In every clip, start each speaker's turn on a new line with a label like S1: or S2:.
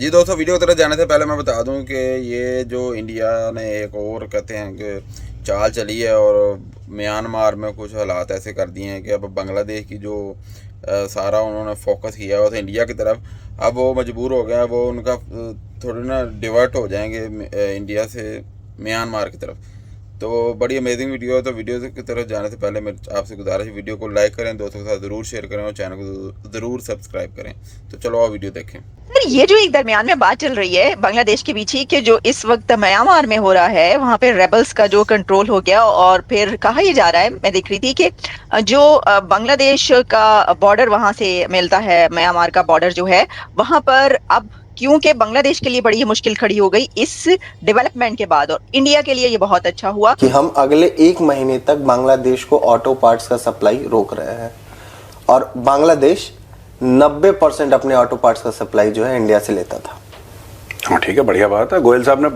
S1: जी दोस्तों, वीडियो की तरफ जाने से पहले मैं बता दूं कि ये जो इंडिया ने एक और कहते हैं कि चाल चली है और म्यांमार में कुछ हालात ऐसे कर दिए हैं कि अब बांग्लादेश की जो सारा उन्होंने फोकस किया हुआ था इंडिया की तरफ, अब वो मजबूर हो गया, वो उनका थोड़ी ना डिवर्ट हो जाएंगे इंडिया से म्यांमार की तरफ। तो बड़ी अमेजिंग वीडियो है। तो वीडियो की तरफ जाने से पहले मेरे आपसे गुजारिश है, वीडियो को लाइक करें, दोस्तों के साथ ज़रूर शेयर करें और चैनल को ज़रूर सब्सक्राइब करें। तो चलो आओ वीडियो देखें।
S2: सर, ये जो एक दरमियान में बात चल रही है बांग्लादेश के बीच ही कि जो इस वक्त म्यांमार में हो रहा है, वहां पे रेबल्स का जो कंट्रोल हो गया और फिर कहा यह जा रहा है, मैं देख रही थी कि जो बांग्लादेश का बॉर्डर वहां से मिलता है, म्यांमार का बॉर्डर जो है वहां पर अब क्योंकि बांग्लादेश के लिए बड़ी ही मुश्किल खड़ी हो गई इस डेवलपमेंट के बाद, और इंडिया के लिए ये बहुत अच्छा हुआ
S3: कि हम अगले 1 महीने तक बांग्लादेश को ऑटो पार्ट्स का सप्लाई रोक रहे हैं और बांग्लादेश 90% अपने ऑटो पार्ट्स का सप्लाई जो है इंडिया से लेता था।
S4: हाँ ठीक है, बढ़िया बात है। गोयल साहब ने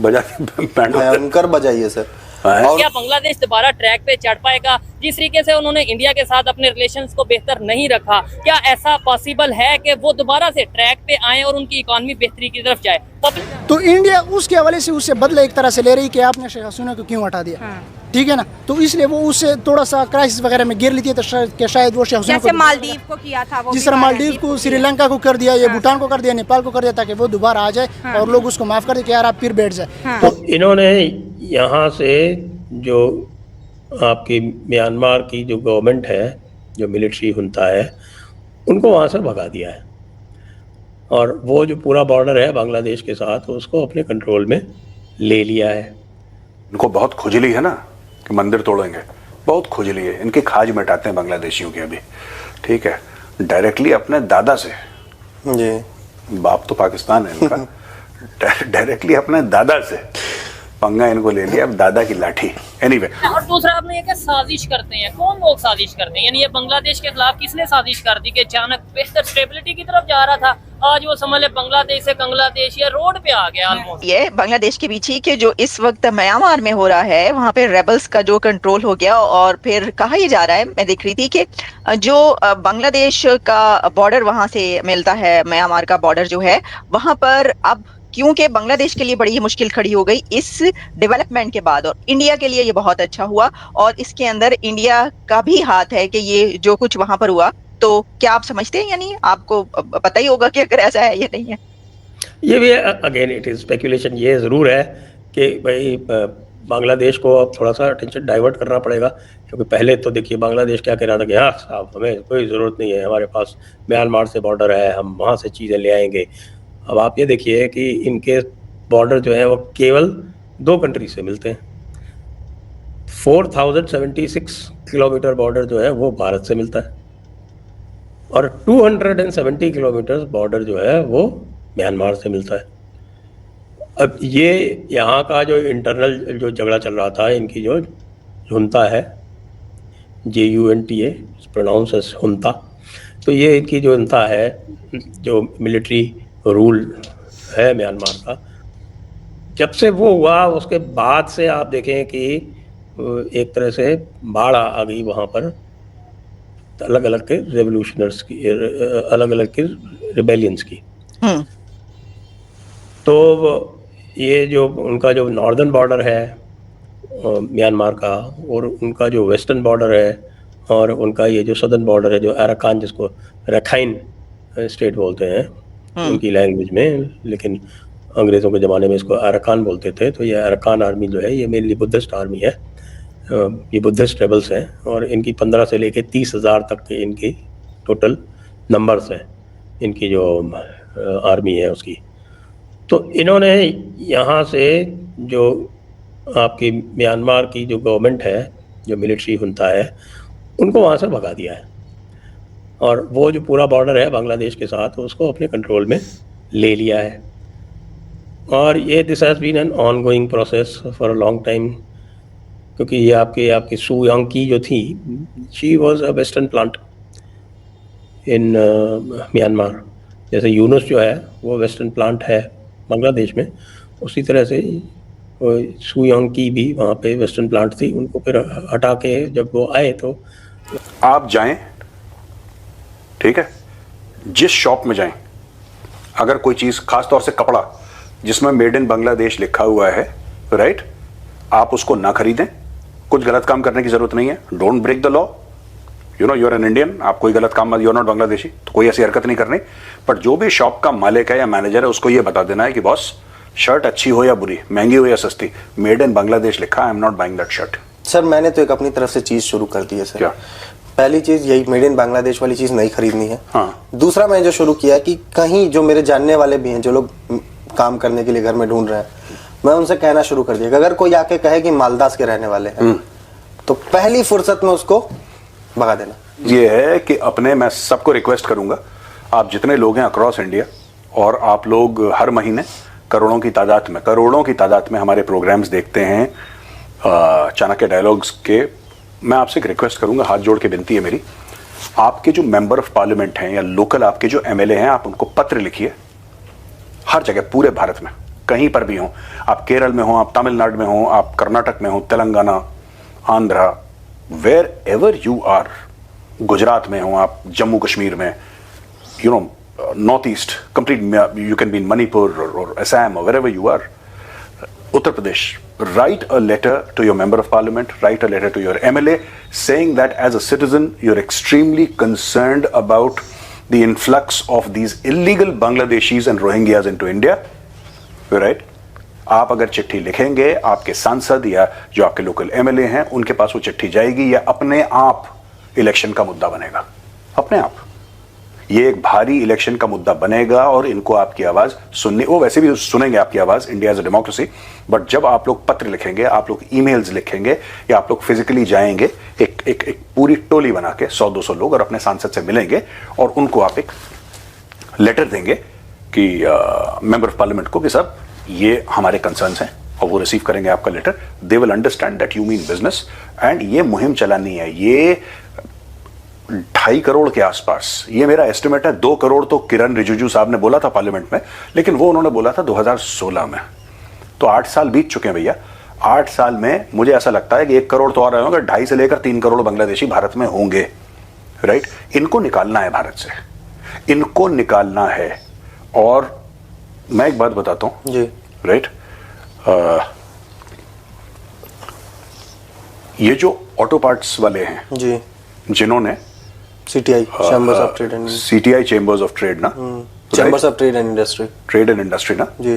S4: बजा
S3: भयंकर बजाइए सर।
S5: और क्या बांग्लादेश दोबारा ट्रैक पे चढ़ पाएगा? जिस तरीके से उन्होंने इंडिया के साथ अपने रिलेशंस को बेहतर नहीं रखा, क्या ऐसा पॉसिबल है कि वो दोबारा से ट्रैक पे आए और उनकी इकॉनमी बेहतरी की तरफ जाए?
S6: तो इंडिया उसके हवाले से उससे बदले एक तरह से ले रही कि आपने शेख हसीना को क्यों हटा दिया, ठीक है ना, तो इसलिए वो उससे थोड़ा सा क्राइसिस वगैरह में गिर लेती है। तो शायद वो शेख हसीना
S7: जैसे मालदीव को किया था, वो
S6: जिस तरह मालदीव को, श्रीलंका को कर दिया, ये भूटान को कर दिया, नेपाल को कर दिया, ताकि वो दोबारा आ जाए और लोग उसको माफ कर दे कि यार आप फिर बैठ जाए।
S8: तो इन्होंने यहाँ से जो आपकी म्यांमार की जो गवर्नमेंट है, जो मिलिट्री हुंता है, उनको वहाँ से भगा दिया है और वो जो पूरा बॉर्डर है बांग्लादेश के साथ उसको अपने कंट्रोल में ले लिया है।
S4: इनको बहुत खुजली है ना कि मंदिर तोड़ेंगे, बहुत खुजली है। इनकी खाज मिटाते हैं बांग्लादेशियों की अभी, ठीक है, डायरेक्टली अपने दादा से।
S3: जी,
S4: बाप तो पाकिस्तान है इनका। डायरेक्टली अपने दादा से पंगा इनको ले लिया, अब दादा की लाठी। एनीवे,
S5: और दूसरा आपने ये कि साजिश करते हैं, कौन लोग साजिश करते हैं? यानी ये बांग्लादेश के खिलाफ किसने साजिश कर दी कि अचानक बेहतर स्टेबिलिटी की तरफ जा रहा था, आज वो समझ ले बांग्लादेश से कंग्लादेश या रोड पे आ गया ऑलमोस्ट।
S2: ये बांग्लादेश के बीच ही कि जो इस वक्त म्यांमार में हो रहा है, वहां पे रेबल्स का जो कंट्रोल हो गया और फिर कहा यह जा रहा है, मैं देख रही थी कि जो बांग्लादेश का बॉर्डर वहां से मिलता है, म्यांमार का बॉर्डर जो है वहां पर अब क्योंकि बांग्लादेश के लिए बड़ी ही मुश्किल खड़ी हो गई इस डेवलपमेंट के बाद, और इंडिया के लिए ये बहुत अच्छा हुआ और इसके अंदर इंडिया का भी हाथ है कि ये जो कुछ वहां पर हुआ, तो क्या आप समझते हैं, यानी आपको पता ही होगा कि अगर ऐसा है या नहीं है?
S8: ये भी अगेन इट इज स्पेकुलेशन। ये ज़रूर है कि भाई बांग्लादेश को अब थोड़ा सा अटेंशन डाइवर्ट करना पड़ेगा, क्योंकि पहले तो देखिए बांग्लादेश क्या कह रहा था कि हाँ साहब हमें कोई ज़रूरत नहीं है, हमारे पास म्यांमार से बॉर्डर है, हम वहाँ से चीज़ें ले आएंगे। अब आप ये देखिए कि इनके बॉर्डर जो है वो केवल 2 कंट्री से मिलते हैं। 4076 किलोमीटर बॉर्डर जो है वो भारत से मिलता है और 270 किलोमीटर बॉर्डर जो है वो म्यांमार से मिलता है। अब ये यहाँ का जो इंटरनल जो झगड़ा चल रहा था, इनकी जो हुंता है, JUNTA प्रोनाउंस एज हुंता, तो ये इनकी जो हुंता है, जो मिलिट्री रूल है म्यांमार का, जब से वो हुआ उसके बाद से आप देखें कि एक तरह से बाढ़ आ गई वहाँ पर अलग अलग के रेवोल्यूशनर्स की, अलग अलग के रिबेलियंस की। तो ये जो उनका जो नॉर्दर्न बॉर्डर है म्यांमार का, और उनका जो वेस्टर्न बॉर्डर है, और उनका ये जो सदर्न बॉर्डर है, जो अराकान, जिसको रखाइन स्टेट बोलते हैं उनकी लैंग्वेज में, लेकिन अंग्रेज़ों के ज़माने में इसको अराकान बोलते थे। तो ये अराकान आर्मी जो है ये मेनली बुद्धिस्ट आर्मी है, ये बुद्धिस्ट रेबल्स हैं और इनकी 15 से लेके 30,000 तक के इनकी टोटल नंबर्स हैं, इनकी जो आर्मी है उसकी। तो इन्होंने यहाँ से जो आपकी म्यांमार की जो गवर्नमेंट है, जो मिलिट्री हुंता है, उनको वहाँ से भगा दिया है और वो जो पूरा बॉर्डर है बांग्लादेश के साथ उसको अपने कंट्रोल में ले लिया है। और ये this has been an ongoing process for a long time, क्योंकि ये आपकी सू यांकी जो थी, she was a western plant in Myanmar. जैसे यूनुस जो है वो वेस्टर्न प्लांट है बांग्लादेश में, उसी तरह से सू यांकी भी वहाँ पे वेस्टर्न प्लांट थी। उनको फिर हटा के जब वो आए तो
S4: आप जाएं, ठीक है, जिस शॉप में जाएं अगर कोई चीज, खास तौर से कपड़ा जिसमें मेड इन बांग्लादेश लिखा हुआ है, राइट, आप उसको ना खरीदें। कुछ गलत काम करने की जरूरत नहीं है, don't break the law, you know, you are an Indian, आप कोई गलत काम, यू आर नॉट बांग्लादेशी, तो कोई ऐसी हरकत नहीं करनी। बट जो भी शॉप का मालिक है या मैनेजर है, उसको ये बता देना है कि बॉस, शर्ट अच्छी हो या बुरी, महंगी हो या सस्ती, मेड इन बांग्लादेश लिखा, I am not buying that shirt.
S3: Sir मैंने तो एक अपनी तरफ से चीज शुरू कर दी है सर।
S4: क्या?
S3: पहली चीज यही, मेड इन बांग्लादेश वाली चीज नहीं खरीदनी है।
S4: हाँ।
S3: दूसरा मैं जो शुरू किया कि कहीं जो मेरे जानने वाले भी हैं, जो लोग काम करने के लिए घर में ढूंढ रहे हैं, मैं उनसे कहना शुरू कर दिया कि अगर कोई आके कहे कि मालदास के रहने वाले हैं, तो पहली फुर्सत में उसको भगा देना।
S4: ये है कि अपने, मैं सबको रिक्वेस्ट करूंगा, आप जितने लोग हैं अक्रॉस इंडिया, और आप लोग हर महीने करोड़ों की तादाद में हमारे प्रोग्राम्स देखते हैं, चाणक्य डायलॉग्स के, मैं आपसे एक रिक्वेस्ट करूंगा, हाथ जोड़ के विनती है मेरी, आपके जो मेंबर ऑफ पार्लियामेंट हैं या लोकल आपके जो एमएलए हैं, आप उनको पत्र लिखिए, हर जगह पूरे भारत में कहीं पर भी हो, आप केरल में हो, आप तमिलनाडु में हो, आप कर्नाटक में हो, Telangana, Andhra, wherever you are, Gujarat में हो आप, जम्मू कश्मीर में, you know, north east complete, you can be in Manipur और असम और wherever you are, Uttar Pradesh, write a letter to your member of parliament, write a letter to your MLA saying that as a citizen you're extremely concerned about the influx of these illegal Bangladeshis and Rohingyas into India, right? आप अगर चिट्ठी लिखेंगे, आपके सांसद या जो आपके local MLA हैं उनके पास वो चिट्ठी जाएगी, या अपने आप इलेक्शन का मुद्दा बनेगा, अपने आप ये एक भारी इलेक्शन का मुद्दा बनेगा, और इनको आपकी आवाज सुननी, वो वैसे भी सुनेंगे आपकी आवाज, India is a democracy, but जब आप लोग पत्र लिखेंगे, आप लोग ईमेल्स लिखेंगे, या आप लोग फिजिकली जाएंगे, एक पूरी टोली बना के 100-200 लोग, और अपने सांसद से मिलेंगे, और उनको आप एक लेटर देंगे कि मेंबर ऑफ पार्लियामेंट को कि साहब ये हमारे कंसर्न्स हैं, और वो रिसीव करेंगे आपका letter, they will understand that you mean business, and ये मुहिम चलानी है। ये 2.5 करोड़ के आसपास, ये मेरा एस्टिमेट है। 2 करोड़ तो किरण रिजिजू साहब ने बोला था पार्लियामेंट में, लेकिन वो उन्होंने बोला था 2016 में, तो 8 साल बीत चुके हैं भैया। 8 साल में मुझे ऐसा लगता है कि 1 करोड़ तो आ रहे होंगे, 2.5 से लेकर 3 करोड़ बांग्लादेशी भारत में होंगे, राइट? इनको निकालना है भारत से, इनको निकालना है। और मैं एक बात बताता हूं
S3: जी,
S4: राइट, ये जो ऑटो पार्ट्स वाले हैं
S3: जी,
S4: जिन्होंने
S3: CTI, chambers of trade and
S4: CTI chambers of trade ना,
S3: chambers of trade and industry
S4: ना
S3: जी।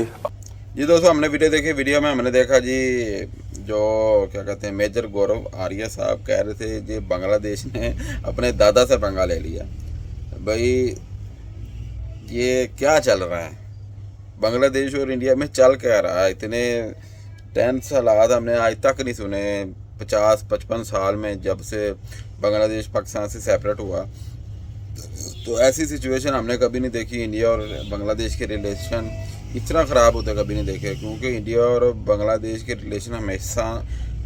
S1: जी दोस्तों, हमने वीडियो देखी, वीडियो में हमने देखा जी, जो क्या कहते हैं, मेजर गौरव आर्या साहब कह रहे थे जी बांग्लादेश ने अपने दादा से पंगा ले लिया। भाई ये क्या चल रहा है बांग्लादेश और इंडिया में, चल क्या रहा है? इतने टेंस हालात हमने आज तक नहीं सुने 50-55 साल में, जब से बांग्लादेश पाकिस्तान से सेपरेट हुआ। तो ऐसी सिचुएशन हमने कभी नहीं देखी। इंडिया और बांग्लादेश के रिलेशन इतना ख़राब होते कभी नहीं देखे, क्योंकि इंडिया और बांग्लादेश के रिलेशन हमेशा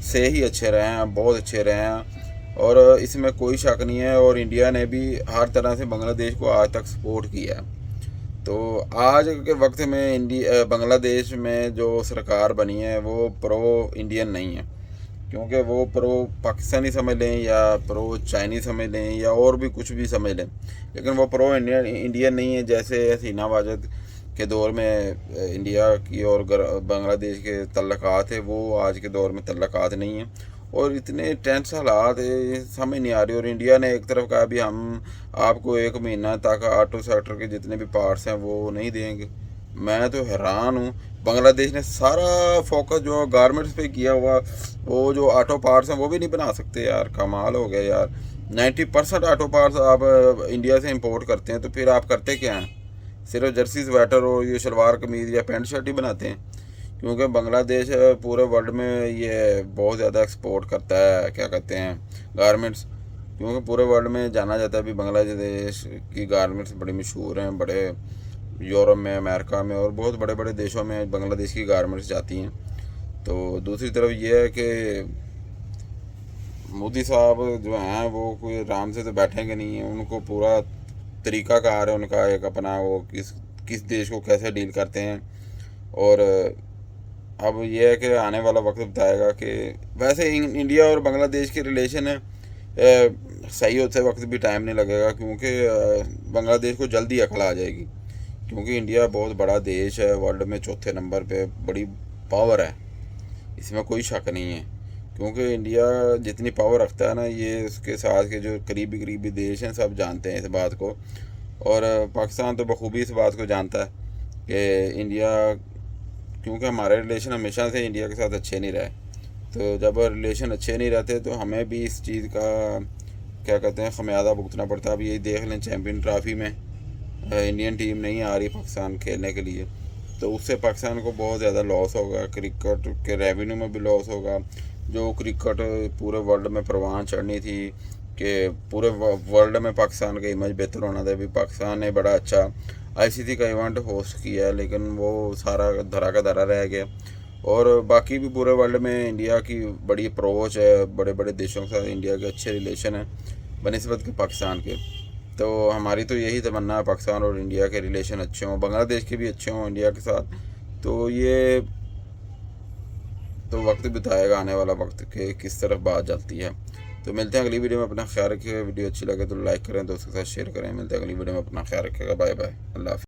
S1: से ही अच्छे रहे हैं, बहुत अच्छे रहे हैं, और इसमें कोई शक नहीं है। और इंडिया ने भी हर तरह से बांग्लादेश को आज तक सपोर्ट किया। तो आज के वक्त में बांग्लादेश में जो सरकार बनी है वो प्रो इंडियन नहीं है, क्योंकि वो प्रो पाकिस्तानी समझ लें या प्रो चाइनीज समझ लें या और भी कुछ भी समझ लें, लेकिन वो प्रो इंडियन नहीं है। जैसे हसीना वाजद के दौर में इंडिया की और बांग्लादेश के तल्लुकात है, वो आज के दौर में तल्लुकात नहीं है। और इतने टेंस हालात है, समझ नहीं आ रही। और इंडिया ने एक तरफ कहा भी हम आपको 1 महीना तक ऑटो सेक्टर के जितने भी पार्ट्स हैं वो नहीं देंगे। मैं तो हैरान हूँ। बांग्लादेश ने सारा फोकस जो गारमेंट्स पे किया हुआ, वो जो ऑटो पार्ट्स हैं वो भी नहीं बना सकते यार, कमाल हो गया यार। 90% ऑटो पार्ट्स आप इंडिया से इंपोर्ट करते हैं, तो फिर आप करते क्या हैं? सिर्फ जर्सी स्वेटर और ये शलवार कमीज़ या पैंट शर्ट ही बनाते हैं, क्योंकि बांग्लादेश पूरे वर्ल्ड में ये बहुत ज़्यादा एक्सपोर्ट करता है, क्या कहते हैं, गारमेंट्स, क्योंकि पूरे वर्ल्ड में जाना जाता है भी बांग्लादेश की गारमेंट्स बड़ी मशहूर हैं। बड़े यूरोप में, अमेरिका में और बहुत बड़े बड़े देशों में बांग्लादेश की गारमेंट्स जाती हैं। तो दूसरी तरफ ये है कि मोदी साहब जो हैं वो कोई आराम से तो बैठेंगे नहीं हैं, उनको पूरा तरीक़ाकार है उनका एक अपना, वो किस देश को कैसे डील करते हैं। और अब यह है कि आने वाला वक्त बताएगा कि वैसे इंडिया और बांग्लादेश के रिलेशन सही होते वक्त भी टाइम नहीं लगेगा, क्योंकि बांग्लादेश को जल्दी अकल आ जाएगी क्योंकि इंडिया बहुत बड़ा देश है, वर्ल्ड में चौथे नंबर पे बड़ी पावर है, इसमें कोई शक नहीं है। क्योंकि इंडिया जितनी पावर रखता है ना, ये उसके साथ के जो करीबी देश हैं सब जानते हैं इस बात को, और पाकिस्तान तो बखूबी इस बात को जानता है कि इंडिया, क्योंकि हमारे रिलेशन हमेशा से इंडिया के साथ अच्छे नहीं रहे, तो जब रिलेशन अच्छे नहीं रहते तो हमें भी इस चीज़ का क्या कहते हैं खमियाजा भुगतना पड़ता है। अब यही देख लें, चैम्पियन ट्रॉफी में इंडियन टीम नहीं आ रही पाकिस्तान खेलने के लिए, तो उससे पाकिस्तान को बहुत ज़्यादा लॉस होगा, क्रिकेट के रेवेन्यू में भी लॉस होगा। जो क्रिकेट पूरे वर्ल्ड में परवान चढ़नी थी कि पूरे वर्ल्ड में पाकिस्तान का इमेज बेहतर होना था, भी पाकिस्तान ने बड़ा अच्छा आईसीसी का इवेंट होस्ट किया है, लेकिन वो सारा धरा का धरा रह गया। और बाकी भी पूरे वर्ल्ड में इंडिया की बड़ी अप्रोच है, बड़े बड़े देशों के साथ इंडिया के अच्छे रिलेशन हैं बनिस्बत के पाकिस्तान के। तो हमारी तो यही तमन्ना है पाकिस्तान और इंडिया के रिलेशन अच्छे हों, बांग्लादेश के भी अच्छे हों इंडिया के साथ। तो ये तो वक्त बताएगा आने वाला वक्त कि किस तरफ बात चलती है। तो मिलते हैं अगली वीडियो में, अपना ख्याल रखिएगा। वीडियो अच्छी लगे तो लाइक करें, दोस्तों के साथ शेयर करें। मिलते हैं अगली वीडियो में, अपना ख्याल रखिएगा। बाय बाय, अल्लाह हाफ़िज़।